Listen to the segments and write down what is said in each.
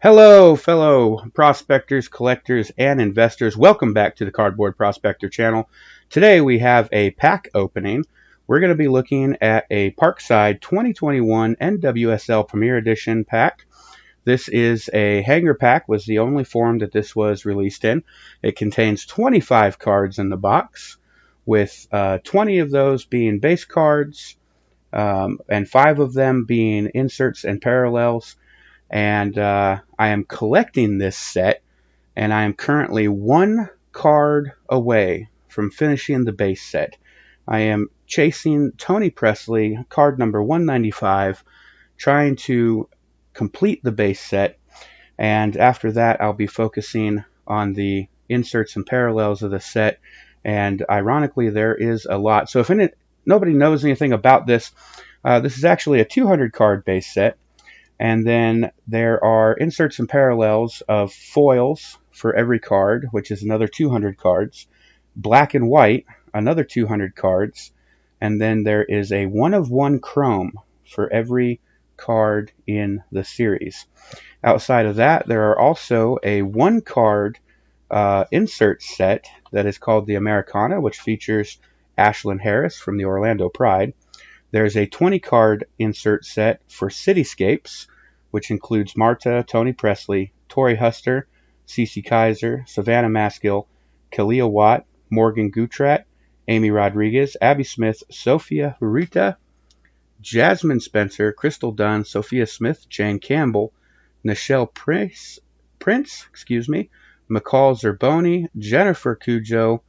Hello, fellow prospectors, collectors, and investors. Welcome back to the Cardboard Prospector channel. Today we have a pack opening. We're going to be looking at a Parkside 2021 NWSL Premier Edition pack. This is a hanger pack, was the only form that this was released in. It contains 25 cards in the box, with 20 of those being base cards, and 5 of them being inserts and parallels. And I am collecting this set, and I am currently one card away from finishing the base set. I am chasing Tony Presley, card number 195, trying to complete the base set, and after that I'll be focusing on the inserts and parallels of the set, and ironically there is a lot. So if nobody knows anything about this, this is actually a 200 card base set. And then there are inserts and parallels of foils for every card, which is another 200 cards. Black and white, another 200 cards. And then there is a 1-of-1 chrome for every card in the series. Outside of that, there are also a 1-card insert set that is called the Americana, which features Ashlyn Harris from the Orlando Pride. There's a 20-card insert set for Cityscapes, which includes Marta, Tony Presley, Tori Huster, Cece Kaiser, Savannah Maskill, Kalia Watt, Morgan Gutrat, Amy Rodriguez, Abby Smith, Sophia Hurita, Jasmine Spencer, Crystal Dunn, Sophia Smith, Jane Campbell, Nichelle Prince, McCall Zerboni, Jennifer Cujo,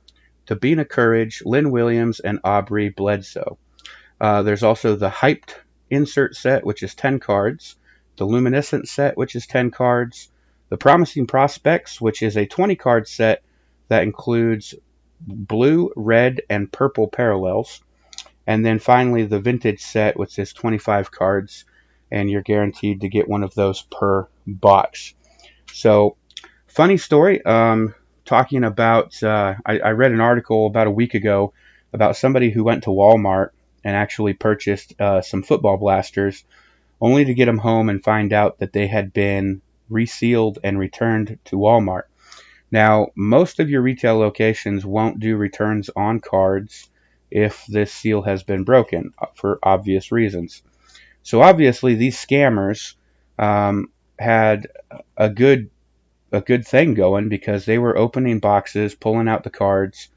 Tabina Courage, Lynn Williams, and Aubrey Bledsoe. There's also the Hyped insert set, which is 10 cards, the Luminescent set, which is 10 cards, the Promising Prospects, which is a 20-card set that includes blue, red, and purple parallels, and then finally the Vintage set, which is 25 cards, and you're guaranteed to get one of those per box. So, funny story, talking about, I read an article about a week ago about somebody who went to Walmart and actually purchased some football blasters, only to get them home and find out that they had been resealed and returned to Walmart. Now, most of your retail locations won't do returns on cards if this seal has been broken, for obvious reasons. So obviously these scammers had a good thing going, because they were opening boxes, pulling out the cards,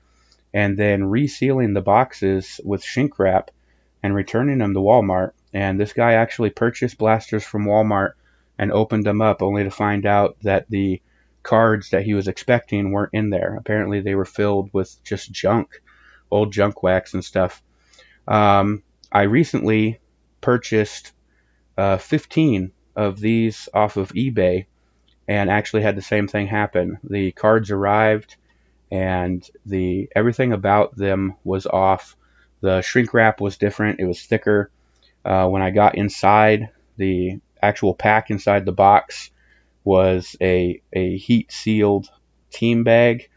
and then resealing the boxes with shrink wrap and returning them to Walmart. And this guy actually purchased blasters from Walmart and opened them up, only to find out that the cards that he was expecting weren't in there. Apparently they were filled with just junk, old junk wax and stuff. I recently purchased 15 of these off of eBay, and actually had the same thing happen. The cards arrived, and everything about them was off. The shrink wrap was different. It was thicker. When I got inside, the actual pack inside the box was a heat sealed team bag.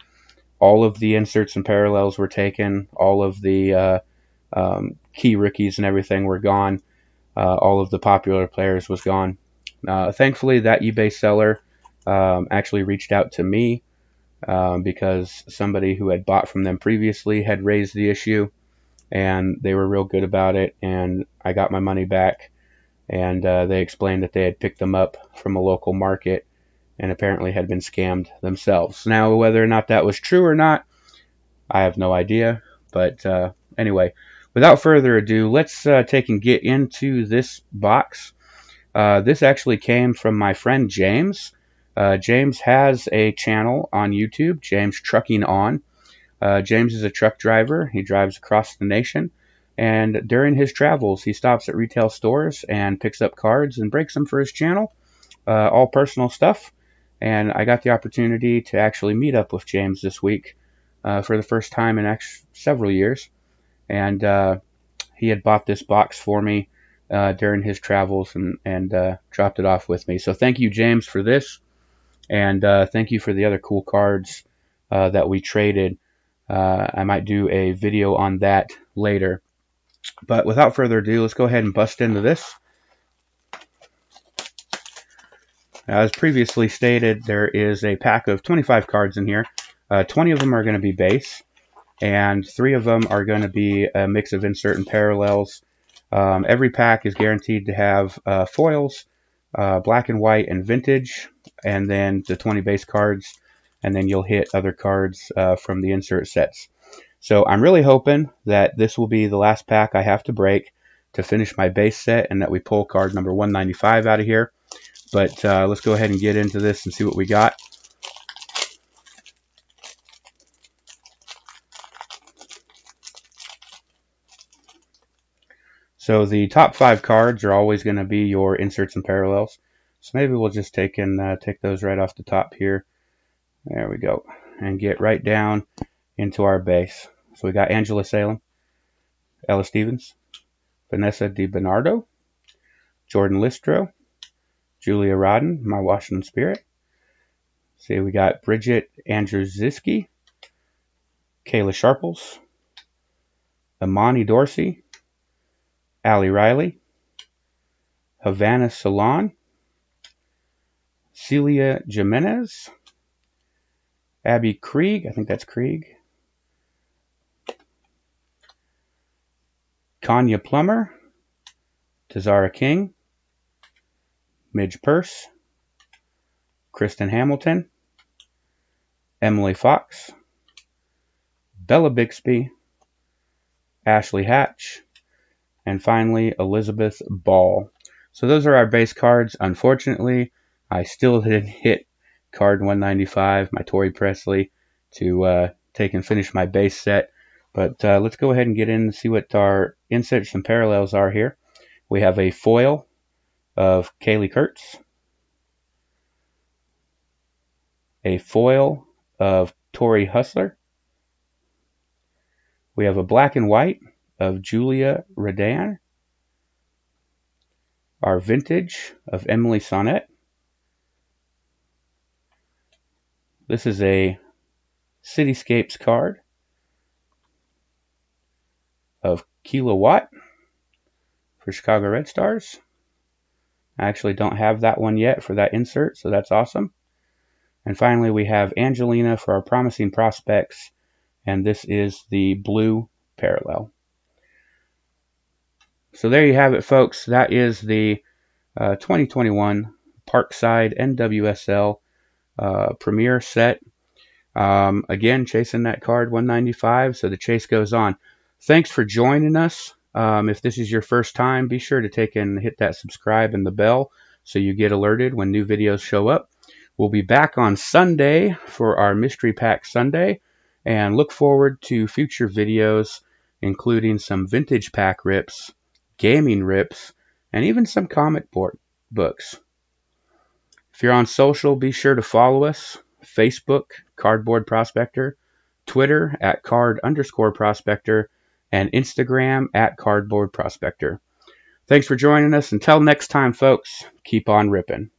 All of the inserts and parallels were taken. All of the key rookies and everything were gone. All of the popular players was gone. Thankfully, that eBay seller actually reached out to me, because somebody who had bought from them previously had raised the issue, and they were real good about it, and I got my money back. And they explained that they had picked them up from a local market and apparently had been scammed themselves. Now, whether or not that was true or not, I have no idea. But anyway, without further ado, let's take and get into this box. This actually came from my friend James. James has a channel on YouTube, James Trucking On. James is a truck driver. He drives across the nation, and during his travels, he stops at retail stores and picks up cards and breaks them for his channel, all personal stuff. And I got the opportunity to actually meet up with James this week for the first time in several years, and he had bought this box for me during his travels, and dropped it off with me. So thank you, James, for this, and thank you for the other cool cards that we traded. I might do a video on that later. But without further ado, let's go ahead and bust into this. As previously stated, there is a pack of 25 cards in here. 20 of them are going to be base, and 3 of them are going to be a mix of insert and parallels. Every pack is guaranteed to have foils, black and white, and vintage, and then the 20 base cards, and then you'll hit other cards from the insert sets. So I'm really hoping that this will be the last pack I have to break to finish my base set, and that we pull card number 195 out of here. But let's go ahead and get into this and see what we got. So the top 5 cards are always going to be your inserts and parallels. So maybe we'll just take those right off the top here. There we go. And get right down into our base. So we got Angela Salem, Ella Stevens, Vanessa DiBernardo, Jordan Listro, Julia Rodden, my Washington Spirit. See, we got Bridget Andrzejewski, Kayla Sharples, Imani Dorsey, Allie Riley, Havana Salon, Celia Jimenez, Abby Krieg, I think that's Krieg, Kanya Plummer, Tazara King, Midge Purse, Kristen Hamilton, Emily Fox, Bella Bixby, Ashley Hatch, and finally Elizabeth Ball. So those are our base cards. Unfortunately, I still didn't hit card 195, my Tori Presley, to take and finish my base set. But let's go ahead and get in and see what our inserts and parallels are here. We have a foil of Kaylee Kurtz, a foil of Tori Hustler. We have a black and white of Julia Redan, our vintage of Emily Sonnet. This is a Cityscapes card of Kilowatt for Chicago Red Stars. I actually don't have that one yet for that insert, so that's awesome. And finally, we have Angelina for our Promising Prospects, and this is the blue parallel. So there you have it, folks. That is the 2021 Parkside NWSL Premier set. Again, chasing that card 195, so the chase goes on. Thanks for joining us. If this is your first time, be sure to take and hit that subscribe and the bell so you get alerted when new videos show up. We'll be back on Sunday for our Mystery Pack Sunday, and look forward to future videos, including some vintage pack rips, gaming rips, and even some comic book books. If you're on social, be sure to follow us. Facebook, Cardboard Prospector, Twitter at @card_prospector, and Instagram at Cardboard Prospector. Thanks for joining us. Until next time, folks, keep on ripping.